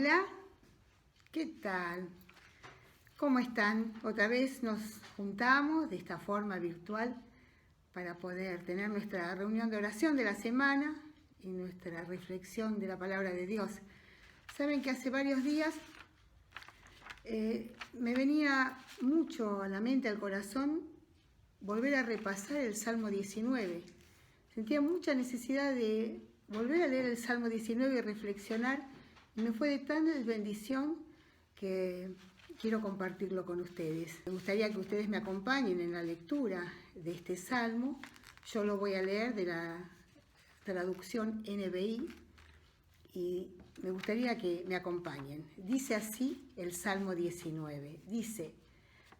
Hola, ¿qué tal? ¿Cómo están? Otra vez nos juntamos de esta forma virtual para poder tener nuestra reunión de oración de la semana y nuestra reflexión de la palabra de Dios. Saben que hace varios días me venía mucho a la mente, al corazón, volver a repasar el Salmo 19. Sentía mucha necesidad de volver a leer el Salmo 19 y reflexionar. Y me fue de tal bendición que quiero compartirlo con ustedes. Me gustaría que ustedes me acompañen en la lectura de este Salmo. Yo lo voy a leer de la traducción NBI y me gustaría que me acompañen. Dice así el Salmo 19. Dice: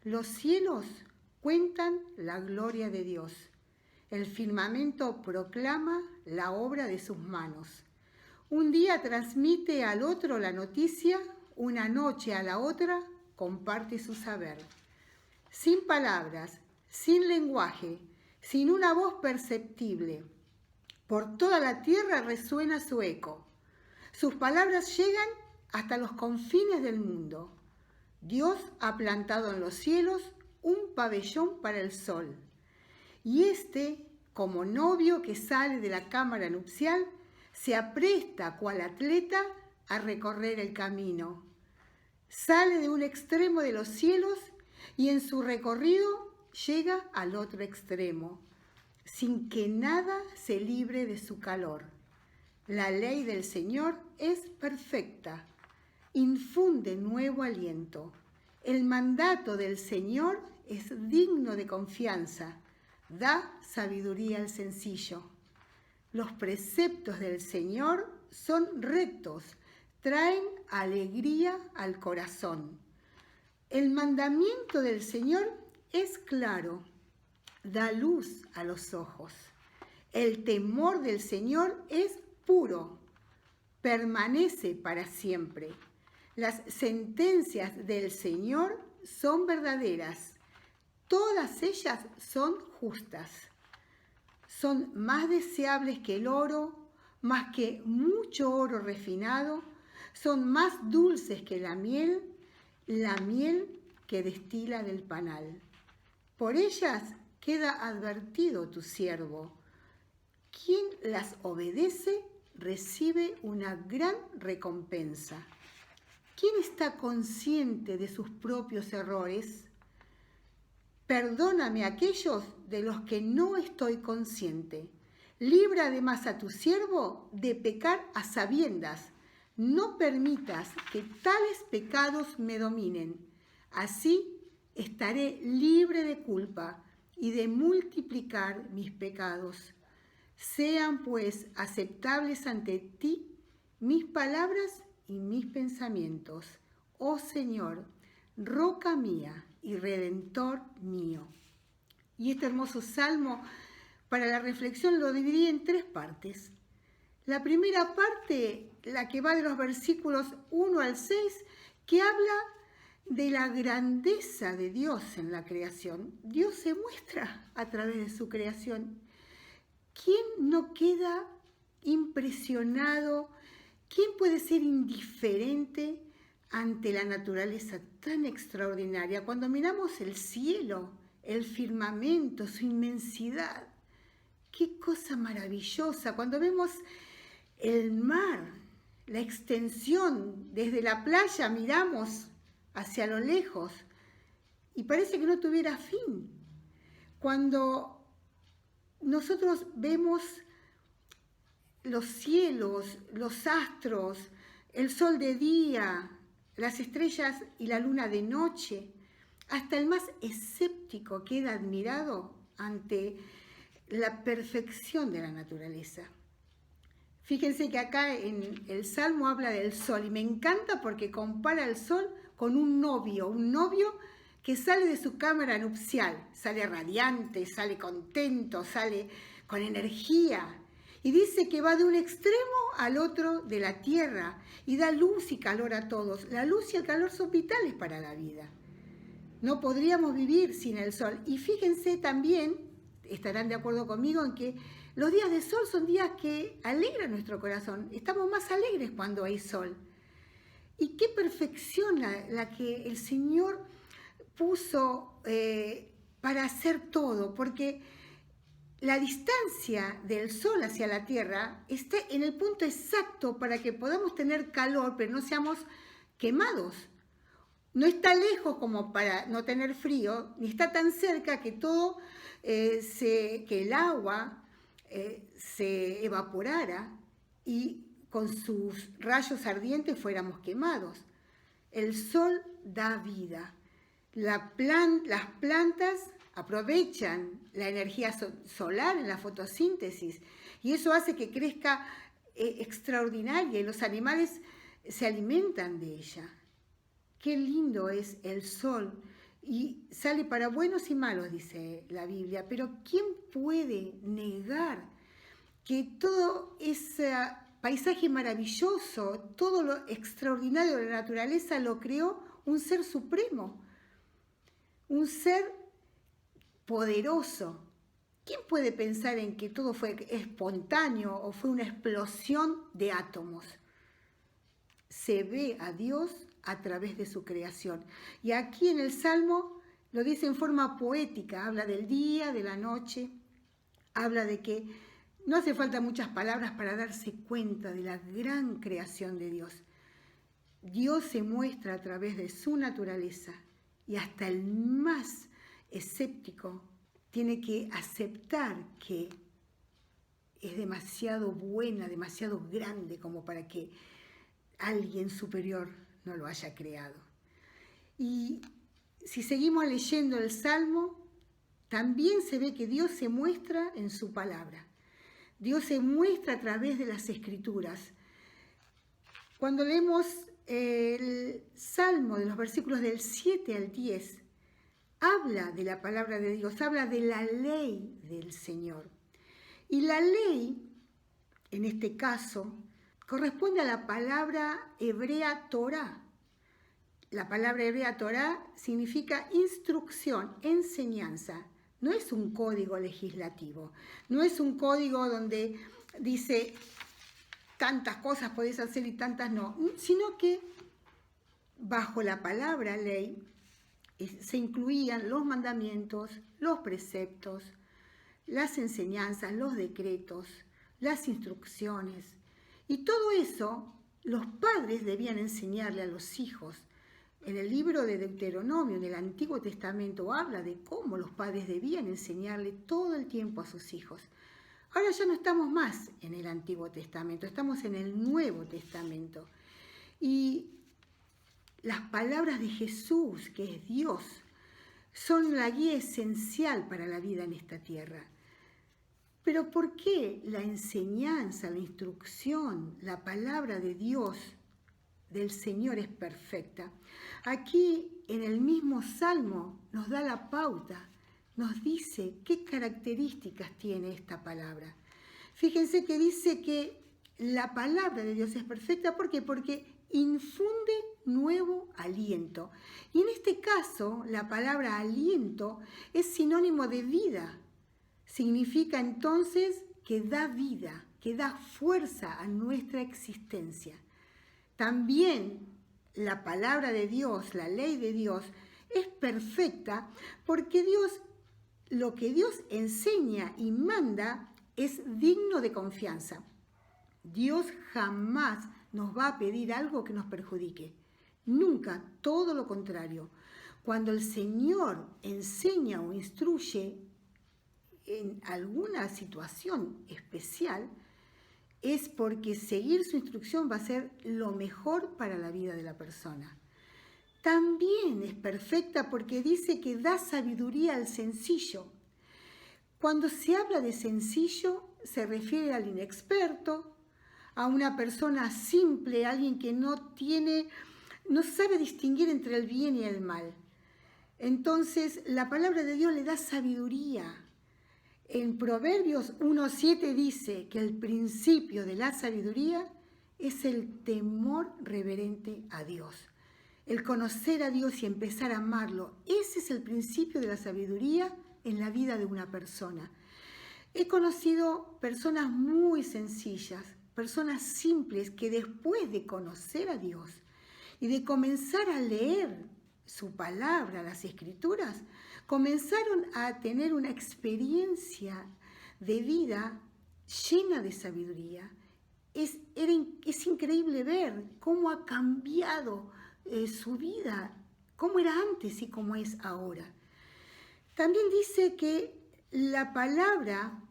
los cielos cuentan la gloria de Dios. El firmamento proclama la obra de sus manos. Un día transmite al otro la noticia, una noche a la otra comparte su saber. Sin palabras, sin lenguaje, sin una voz perceptible, por toda la tierra resuena su eco. Sus palabras llegan hasta los confines del mundo. Dios ha plantado en los cielos un pabellón para el sol. Y como novio que sale de la cámara nupcial, se apresta cual atleta a recorrer el camino. Sale de un extremo de los cielos y en su recorrido llega al otro extremo, sin que nada se libre de su calor. La ley del Señor es perfecta, infunde nuevo aliento. El mandato del Señor es digno de confianza, da sabiduría al sencillo. Los preceptos del Señor son rectos, traen alegría al corazón. El mandamiento del Señor es claro, da luz a los ojos. El temor del Señor es puro, permanece para siempre. Las sentencias del Señor son verdaderas, todas ellas son justas. Son más deseables que el oro, más que mucho oro refinado, son más dulces que la miel que destila del panal. Por ellas queda advertido tu siervo. Quien las obedece recibe una gran recompensa. ¿Quién está consciente de sus propios errores? Perdóname aquellos de los que no estoy consciente. Libra además a tu siervo de pecar a sabiendas. No permitas que tales pecados me dominen. Así estaré libre de culpa y de multiplicar mis pecados. Sean pues aceptables ante ti mis palabras y mis pensamientos. Oh Señor, roca mía y redentor mío. Y este hermoso salmo para la reflexión lo dividí en 3 partes. La primera parte, la que va de los versículos 1 al 6, que habla de la grandeza de Dios en la creación. Dios se muestra a través de su creación. ¿Quién no queda impresionado? ¿Quién puede ser indiferente ante la naturaleza tan extraordinaria? Cuando miramos el cielo, el firmamento, su inmensidad, qué cosa maravillosa. Cuando vemos el mar, la extensión, desde la playa miramos hacia lo lejos y parece que no tuviera fin. Cuando nosotros vemos los cielos, los astros, el sol de día, las estrellas y la luna de noche, hasta el más escéptico queda admirado ante la perfección de la naturaleza. Fíjense que acá en el Salmo habla del sol y me encanta porque compara el sol con un novio que sale de su cámara nupcial, sale radiante, sale contento, sale con energía. Y dice que va de un extremo al otro de la tierra y da luz y calor a todos. La luz y el calor son vitales para la vida. No podríamos vivir sin el sol. Y fíjense también, estarán de acuerdo conmigo en que los días de sol son días que alegran nuestro corazón. Estamos más alegres cuando hay sol. perfección la que el Señor puso para hacer todo, porque la distancia del Sol hacia la Tierra está en el punto exacto para que podamos tener calor, pero no seamos quemados. No está lejos como para no tener frío, ni está tan cerca que que el agua se evaporara y con sus rayos ardientes fuéramos quemados. El Sol da vida. Las plantas aprovechan la energía solar en la fotosíntesis y eso hace que crezca extraordinaria y los animales se alimentan de ella. Qué lindo es el sol y sale para buenos y malos, dice la Biblia, pero ¿quién puede negar que todo ese paisaje maravilloso, todo lo extraordinario de la naturaleza lo creó un ser supremo, un ser poderoso? ¿Quién puede pensar en que todo fue espontáneo o fue una explosión de átomos? Se ve a Dios a través de su creación. Y aquí en el Salmo lo dice en forma poética, habla del día, de la noche, habla de que no hace falta muchas palabras para darse cuenta de la gran creación de Dios. Dios se muestra a través de su naturaleza y hasta el más escéptico tiene que aceptar que es demasiado buena, demasiado grande como para que alguien superior no lo haya creado. Y si seguimos leyendo el Salmo, también se ve que Dios se muestra en su palabra. Dios se muestra a través de las Escrituras. Cuando leemos el Salmo de los versículos del 7 al 10, habla de la palabra de Dios, habla de la ley del Señor. Y la ley, en este caso, corresponde a la palabra hebrea Torá. La palabra hebrea Torá significa instrucción, enseñanza. No es un código legislativo, no es un código donde dice tantas cosas podés hacer y tantas no, sino que bajo la palabra ley se incluían los mandamientos, los preceptos, las enseñanzas, los decretos, las instrucciones. Y todo eso los padres debían enseñarle a los hijos. En el libro de Deuteronomio, en el Antiguo Testamento, habla de cómo los padres debían enseñarle todo el tiempo a sus hijos. Ahora ya no estamos más en el Antiguo Testamento, estamos en el Nuevo Testamento. Y las palabras de Jesús, que es Dios, son la guía esencial para la vida en esta tierra. Pero ¿por qué la enseñanza, la instrucción, la palabra de Dios, del Señor es perfecta? Aquí en el mismo Salmo nos da la pauta, nos dice qué características tiene esta palabra. Fíjense que dice que la palabra de Dios es perfecta. ¿Por qué? Porque infunde nuevo aliento. Y en este caso, la palabra aliento es sinónimo de vida. Significa entonces que da vida, que da fuerza a nuestra existencia. También la palabra de Dios, la ley de Dios, es perfecta porque lo que Dios enseña y manda es digno de confianza. Dios jamás nos va a pedir algo que nos perjudique. Nunca, todo lo contrario. Cuando el Señor enseña o instruye en alguna situación especial, es porque seguir su instrucción va a ser lo mejor para la vida de la persona. También es perfecta porque dice que da sabiduría al sencillo. Cuando se habla de sencillo, se refiere al inexperto, a una persona simple, alguien que no sabe distinguir entre el bien y el mal. Entonces, la palabra de Dios le da sabiduría. En Proverbios 1:7 dice que el principio de la sabiduría es el temor reverente a Dios. El conocer a Dios y empezar a amarlo, ese es el principio de la sabiduría en la vida de una persona. He conocido personas muy sencillas, personas simples que después de conocer a Dios y de comenzar a leer su palabra, las escrituras, comenzaron a tener una experiencia de vida llena de sabiduría. Es increíble ver cómo ha cambiado su vida, cómo era antes y cómo es ahora. También dice que la palabra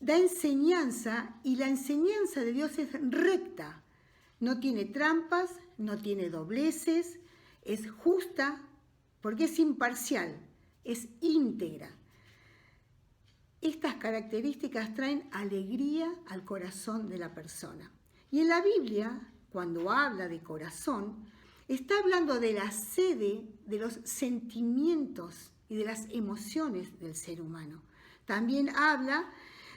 da enseñanza y la enseñanza de Dios es recta. No tiene trampas, no tiene dobleces, es justa porque es imparcial, es íntegra. Estas características traen alegría al corazón de la persona. Y en la Biblia, cuando habla de corazón, está hablando de la sede de los sentimientos y de las emociones del ser humano. También habla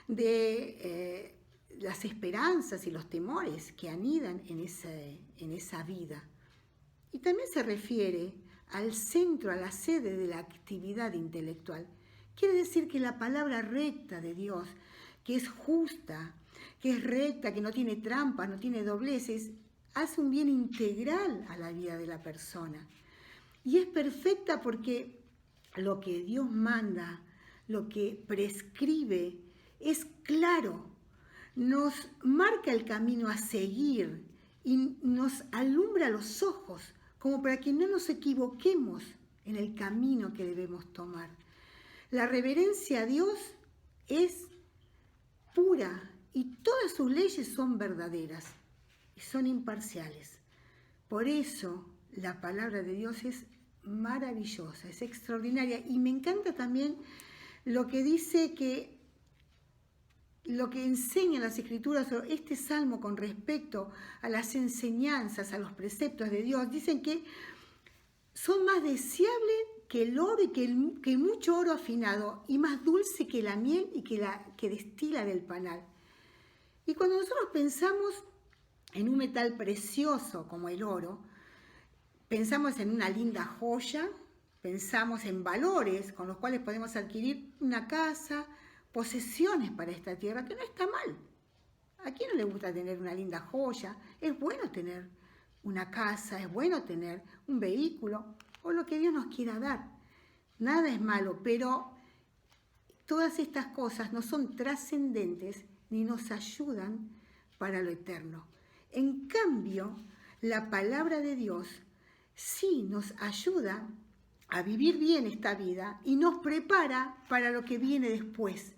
de las esperanzas y los temores que anidan en esa vida. Y también se refiere al centro, a la sede de la actividad intelectual. Quiere decir que la palabra recta de Dios, que es justa, que es recta, que no tiene trampas, no tiene dobleces, hace un bien integral a la vida de la persona. Y es perfecta porque lo que Dios manda, lo que prescribe, es claro, nos marca el camino a seguir y nos alumbra los ojos, como para que no nos equivoquemos en el camino que debemos tomar. La reverencia a Dios es pura y todas sus leyes son verdaderas y son imparciales. Por eso la palabra de Dios es maravillosa, es extraordinaria. Y me encanta también lo que dice que lo que enseñan las Escrituras sobre este salmo con respecto a las enseñanzas, a los preceptos de Dios. Dicen que son más deseables que el oro y que mucho oro afinado, y más dulce que la miel y que destila del panal. Y cuando nosotros pensamos en un metal precioso como el oro, pensamos en una linda joya, pensamos en valores con los cuales podemos adquirir una casa, posesiones para esta tierra, que no está mal. ¿A quién no le gusta tener una linda joya? Es bueno tener una casa, es bueno tener un vehículo o lo que Dios nos quiera dar. Nada es malo, pero todas estas cosas no son trascendentes ni nos ayudan para lo eterno. En cambio, la palabra de Dios sí nos ayuda a vivir bien esta vida y nos prepara para lo que viene después.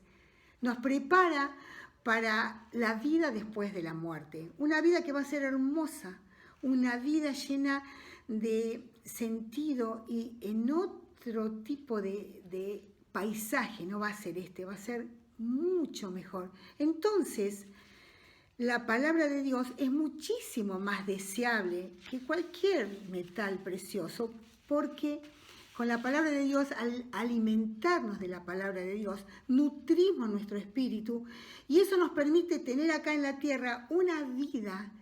Nos prepara para la vida después de la muerte. Una vida que va a ser hermosa, una vida llena de sentido y en otro tipo de paisaje. No va a ser este, va a ser mucho mejor. Entonces, la palabra de Dios es muchísimo más deseable que cualquier metal precioso, porque con la palabra de Dios, al alimentarnos de la palabra de Dios, nutrimos nuestro espíritu y eso nos permite tener acá en la tierra una vida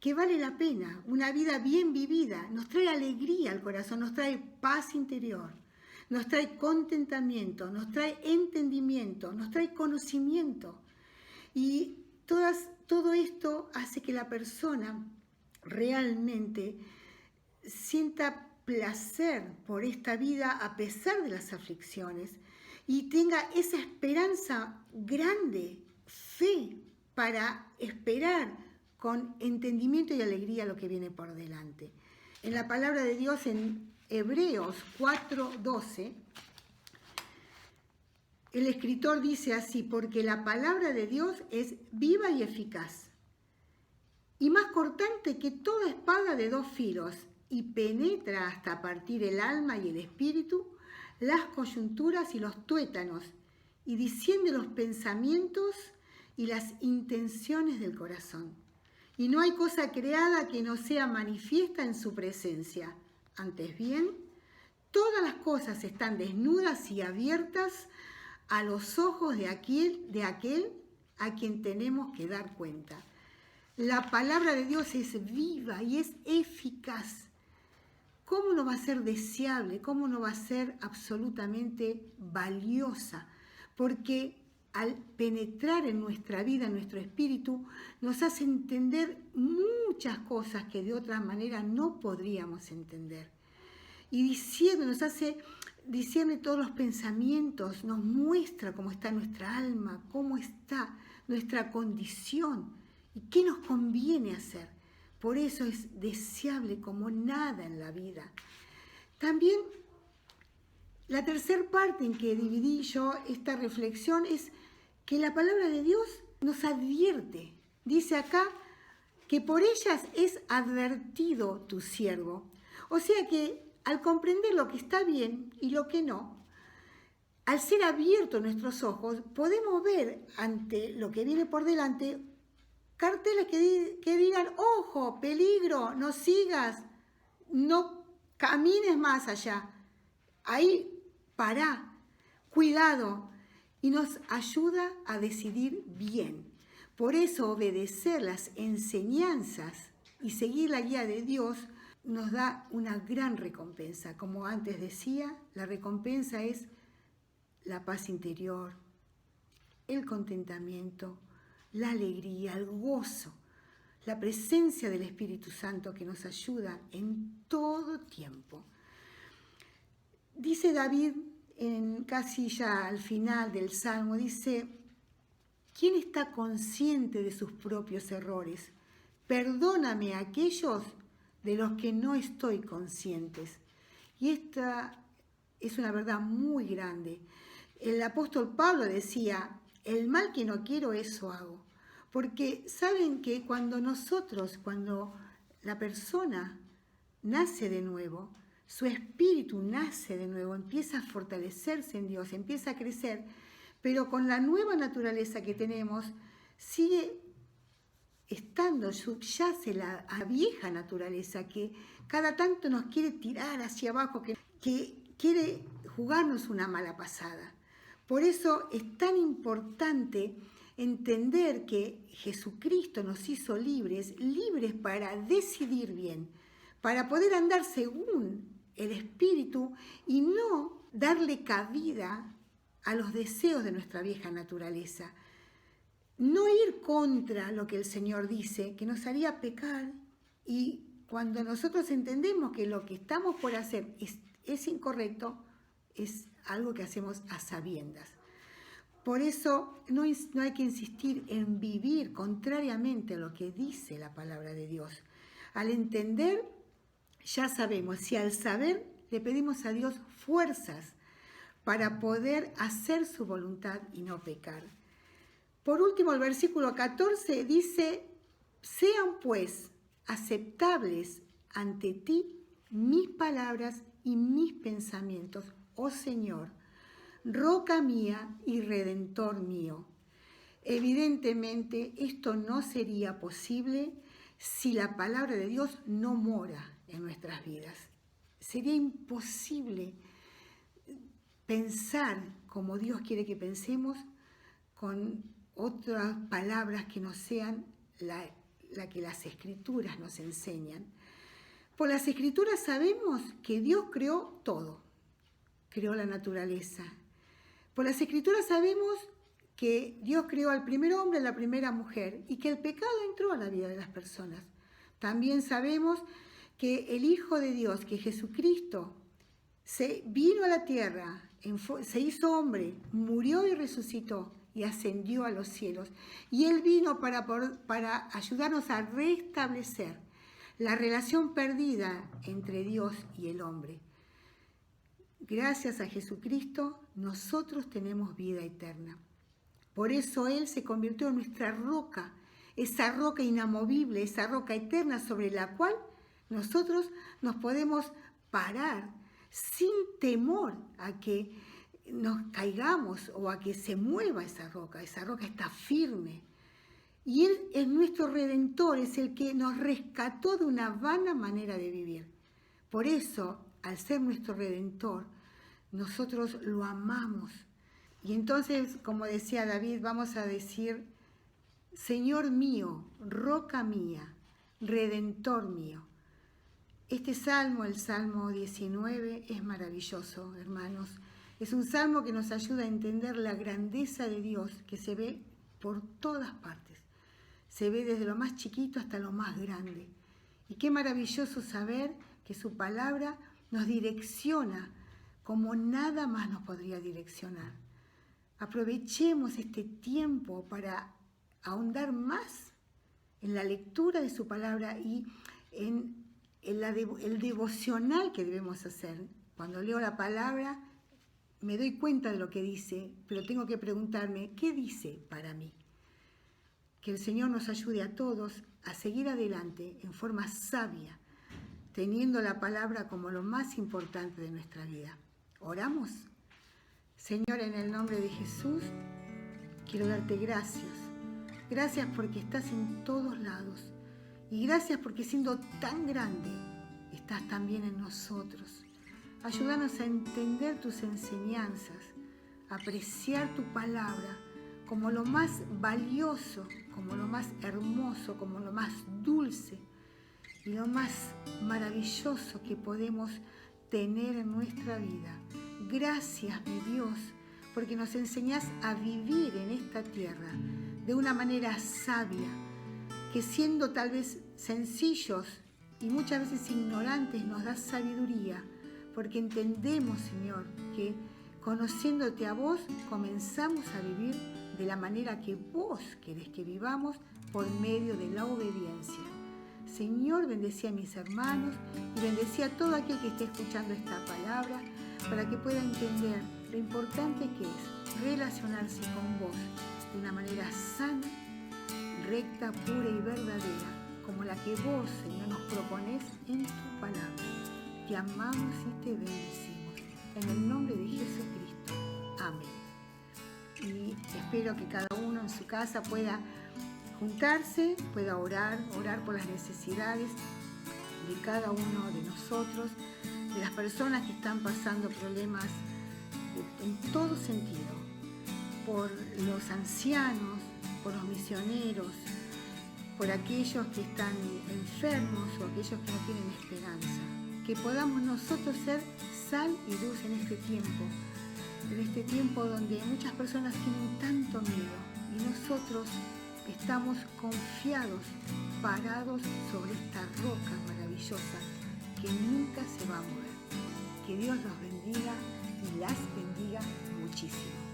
que vale la pena, una vida bien vivida. Nos trae alegría al corazón, nos trae paz interior, nos trae contentamiento, nos trae entendimiento, nos trae conocimiento. Y todo esto hace que la persona realmente sienta placer por esta vida a pesar de las aflicciones y tenga esa esperanza grande, fe, para esperar con entendimiento y alegría lo que viene por delante. En la palabra de Dios en Hebreos 4:12, el escritor dice así: porque la palabra de Dios es viva y eficaz, y más cortante que toda espada de dos filos, y penetra hasta partir el alma y el espíritu, las coyunturas y los tuétanos, y discierne los pensamientos y las intenciones del corazón. Y no hay cosa creada que no sea manifiesta en su presencia. Antes bien, todas las cosas están desnudas y abiertas a los ojos de aquel a quien tenemos que dar cuenta. La palabra de Dios es viva y es eficaz. ¿Cómo no va a ser deseable? ¿Cómo no va a ser absolutamente valiosa? Porque al penetrar en nuestra vida, en nuestro espíritu, nos hace entender muchas cosas que de otra manera no podríamos entender. Y nos hace discierne todos los pensamientos, nos muestra cómo está nuestra alma, cómo está nuestra condición y qué nos conviene hacer. Por eso es deseable como nada en la vida. También la tercera parte en que dividí yo esta reflexión es que la palabra de Dios nos advierte. Dice acá que por ellas es advertido tu siervo. O sea que al comprender lo que está bien y lo que no, al ser abiertos nuestros ojos, podemos ver ante lo que viene por delante carteles que digan, ojo, peligro, no sigas, no camines más allá. Ahí pará, cuidado, y nos ayuda a decidir bien. Por eso obedecer las enseñanzas y seguir la guía de Dios nos da una gran recompensa. Como antes decía, la recompensa es la paz interior, el contentamiento, la alegría, el gozo, la presencia del Espíritu Santo que nos ayuda en todo tiempo. Dice David, casi ya al final del Salmo, dice, ¿quién está consciente de sus propios errores? Perdóname a aquellos de los que no estoy conscientes. Y esta es una verdad muy grande. El apóstol Pablo decía, el mal que no quiero, eso hago. Porque saben que cuando la persona nace de nuevo, su espíritu nace de nuevo, empieza a fortalecerse en Dios, empieza a crecer, pero con la nueva naturaleza que tenemos, sigue estando, subyace la vieja naturaleza que cada tanto nos quiere tirar hacia abajo, que quiere jugarnos una mala pasada. Por eso es tan importante entender que Jesucristo nos hizo libres para decidir bien, para poder andar según el Espíritu y no darle cabida a los deseos de nuestra vieja naturaleza. No ir contra lo que el Señor dice, que nos haría pecar, y cuando nosotros entendemos que lo que estamos por hacer es incorrecto, es algo que hacemos a sabiendas. Por eso no hay que insistir en vivir contrariamente a lo que dice la palabra de Dios. Al entender, ya sabemos, y al saber le pedimos a Dios fuerzas para poder hacer su voluntad y no pecar. Por último, el versículo 14 dice, sean pues aceptables ante ti mis palabras y mis pensamientos, oh Señor, roca mía y redentor mío. Evidentemente, esto no sería posible si la palabra de Dios no mora en nuestras vidas. Sería imposible pensar como Dios quiere que pensemos con otras palabras que no sean la que las Escrituras nos enseñan. Por las Escrituras sabemos que Dios creó todo, creó la naturaleza. Por las Escrituras sabemos que Dios creó al primer hombre y a la primera mujer y que el pecado entró a la vida de las personas. También sabemos que el Hijo de Dios, que Jesucristo, vino a la tierra, se hizo hombre, murió y resucitó y ascendió a los cielos. Y Él vino para ayudarnos a restablecer la relación perdida entre Dios y el hombre. Gracias a Jesucristo, nosotros tenemos vida eterna. Por eso Él se convirtió en nuestra roca, esa roca inamovible, esa roca eterna sobre la cual nosotros nos podemos parar sin temor a que nos caigamos o a que se mueva esa roca está firme. Y Él es nuestro Redentor, es el que nos rescató de una vana manera de vivir. Por eso, al ser nuestro Redentor, nosotros lo amamos. Y entonces, como decía David, vamos a decir, Señor mío, roca mía, Redentor mío. Este salmo, el Salmo 19, es maravilloso, hermanos. Es un salmo que nos ayuda a entender la grandeza de Dios que se ve por todas partes. Se ve desde lo más chiquito hasta lo más grande. Y qué maravilloso saber que su palabra nos direcciona como nada más nos podría direccionar. Aprovechemos este tiempo para ahondar más en la lectura de su palabra y en el devocional que debemos hacer. Cuando leo la palabra me doy cuenta de lo que dice, pero tengo que preguntarme, ¿qué dice para mí? Que el Señor nos ayude a todos a seguir adelante en forma sabia, teniendo la palabra como lo más importante de nuestra vida. ¿Oramos? Señor, en el nombre de Jesús, quiero darte gracias. Gracias porque estás en todos lados. Y gracias porque siendo tan grande, estás también en nosotros. Ayúdanos a entender tus enseñanzas, a apreciar tu palabra como lo más valioso, como lo más hermoso, como lo más dulce y lo más maravilloso que podemos tener en nuestra vida. Gracias, mi Dios, porque nos enseñás a vivir en esta tierra de una manera sabia, que siendo tal vez sencillos y muchas veces ignorantes nos das sabiduría, porque entendemos, Señor, que conociéndote a vos comenzamos a vivir de la manera que vos querés que vivamos por medio de la obediencia. Señor, bendecí a mis hermanos y bendecí a todo aquel que esté escuchando esta palabra para que pueda entender lo importante que es relacionarse con vos de una manera sana, recta, pura y verdadera, como la que vos, Señor, nos proponés en tu palabra. Te amamos y te bendecimos. En el nombre de Jesucristo. Amén. Y espero que cada uno en su casa pueda juntarse, pueda orar por las necesidades de cada uno de nosotros, de las personas que están pasando problemas en todo sentido, por los ancianos, por los misioneros, por aquellos que están enfermos o aquellos que no tienen esperanza. Que podamos nosotros ser sal y luz en este tiempo donde muchas personas tienen tanto miedo y nosotros estamos confiados, parados sobre esta roca maravillosa que nunca se va a mover. Que Dios los bendiga y las bendiga muchísimo.